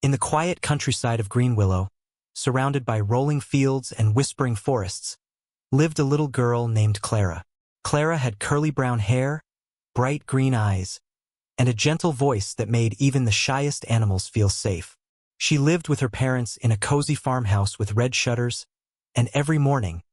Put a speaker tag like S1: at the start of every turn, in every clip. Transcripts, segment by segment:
S1: In the quiet countryside of Green Willow, surrounded by rolling fields and whispering forests, lived a little girl named Clara. Clara had curly brown hair, bright green eyes, and a gentle voice that made even the shyest animals feel safe. She lived with her parents in a cozy farmhouse with red shutters, and every morning,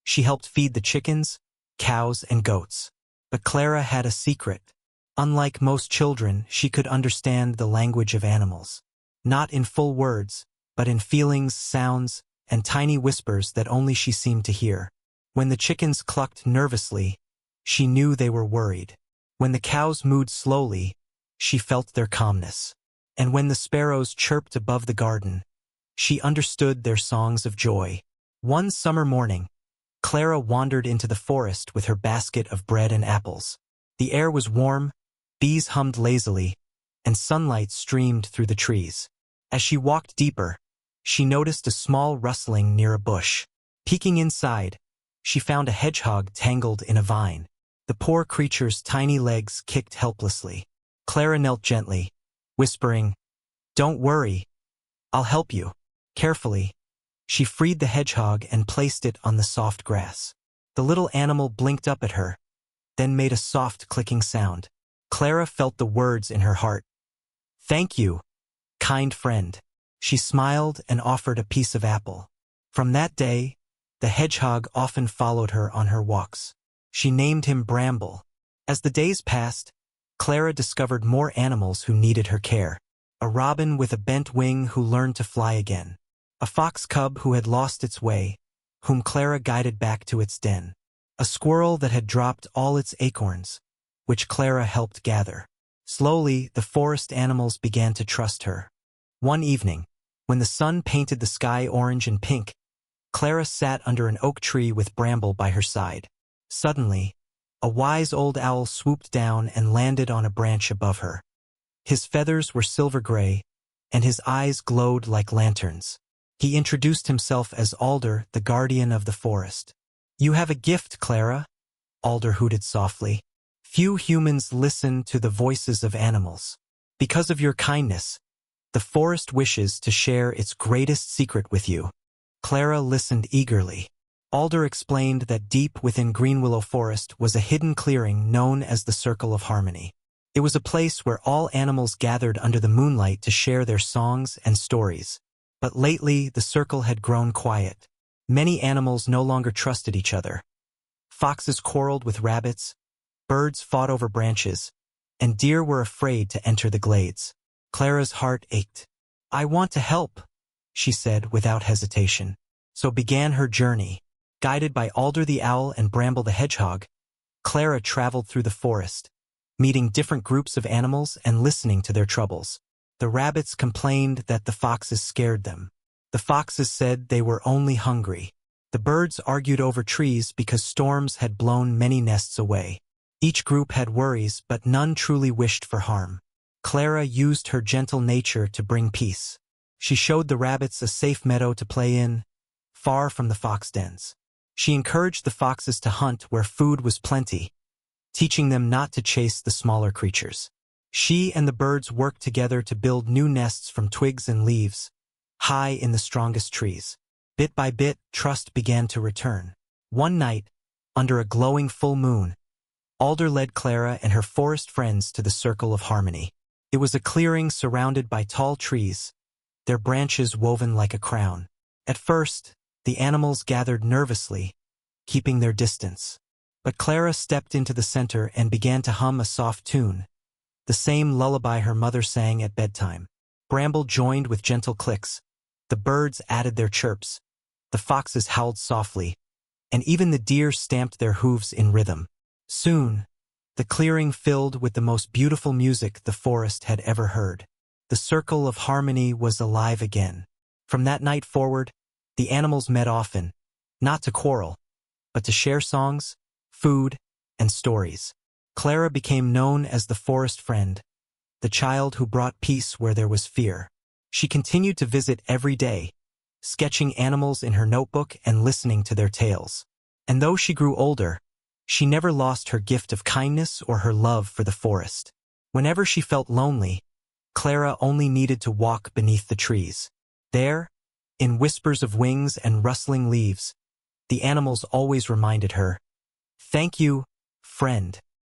S1: she helped feed the chickens, cows, and goats. But Clara had a secret. Unlike most children, she could understand the language of animals. Not in full words, but in feelings, sounds, and tiny whispers that only she seemed to hear. When the chickens clucked nervously, she knew they were worried. When the cows mooed slowly, she felt their calmness. And when the sparrows chirped above the garden, she understood their songs of joy. One summer morning, Clara wandered into the forest with her basket of bread and apples. The air was warm, bees hummed lazily, and sunlight streamed through the trees. As she walked deeper, she noticed a small rustling near a bush. Peeking inside, she found a hedgehog tangled in a vine. The poor creature's tiny legs kicked helplessly. Clara knelt gently, whispering, "Don't worry, I'll help you." Carefully, she freed the hedgehog and placed it on the soft grass. The little animal blinked up at her, then made a soft clicking sound. Clara felt the words in her heart. "Thank you, kind friend." She smiled and offered a piece of apple. From that day, the hedgehog often followed her on her walks. She named him Bramble. As the days passed, Clara discovered more animals who needed her care. A robin with a bent wing who learned to fly again. A fox cub who had lost its way, whom Clara guided back to its den. A squirrel that had dropped all its acorns, which Clara helped gather. Slowly, the forest animals began to trust her. One evening, when the sun painted the sky orange and pink, Clara sat under an oak tree with Bramble by her side. Suddenly, a wise old owl swooped down and landed on a branch above her. His feathers were silver gray, and his eyes glowed like lanterns. He introduced himself as Alder, the guardian of the forest. "You have a gift, Clara," Alder hooted softly. "Few humans listen to the voices of animals. Because of your kindness, the forest wishes to share its greatest secret with you." Clara listened eagerly. Alder explained that deep within Green Willow Forest was a hidden clearing known as the Circle of Harmony. It was a place where all animals gathered under the moonlight to share their songs and stories. But lately, the circle had grown quiet. Many animals no longer trusted each other. Foxes quarreled with rabbits, birds fought over branches, and deer were afraid to enter the glades. Clara's heart ached. "I want to help," she said without hesitation. So began her journey. Guided by Alder the owl and Bramble the hedgehog, Clara traveled through the forest, meeting different groups of animals and listening to their troubles. The rabbits complained that the foxes scared them. The foxes said they were only hungry. The birds argued over trees because storms had blown many nests away. Each group had worries, but none truly wished for harm. Clara used her gentle nature to bring peace. She showed the rabbits a safe meadow to play in, far from the fox dens. She encouraged the foxes to hunt where food was plenty, teaching them not to chase the smaller creatures. She and the birds worked together to build new nests from twigs and leaves, high in the strongest trees. Bit by bit, trust began to return. One night, under a glowing full moon, Alder led Clara and her forest friends to the Circle of Harmony. It was a clearing surrounded by tall trees, their branches woven like a crown. At first, the animals gathered nervously, keeping their distance. But Clara stepped into the center and began to hum a soft tune, the same lullaby her mother sang at bedtime. Bramble joined with gentle clicks. The birds added their chirps. The foxes howled softly, and even the deer stamped their hooves in rhythm. Soon, the clearing filled with the most beautiful music the forest had ever heard. The Circle of Harmony was alive again. From that night forward, the animals met often, not to quarrel, but to share songs, food, and stories. Clara became known as the forest friend, the child who brought peace where there was fear. She continued to visit every day, sketching animals in her notebook and listening to their tales. And though she grew older, she never lost her gift of kindness or her love for the forest. Whenever she felt lonely, Clara only needed to walk beneath the trees. There, in whispers of wings and rustling leaves, the animals always reminded her, "Thank you, friend."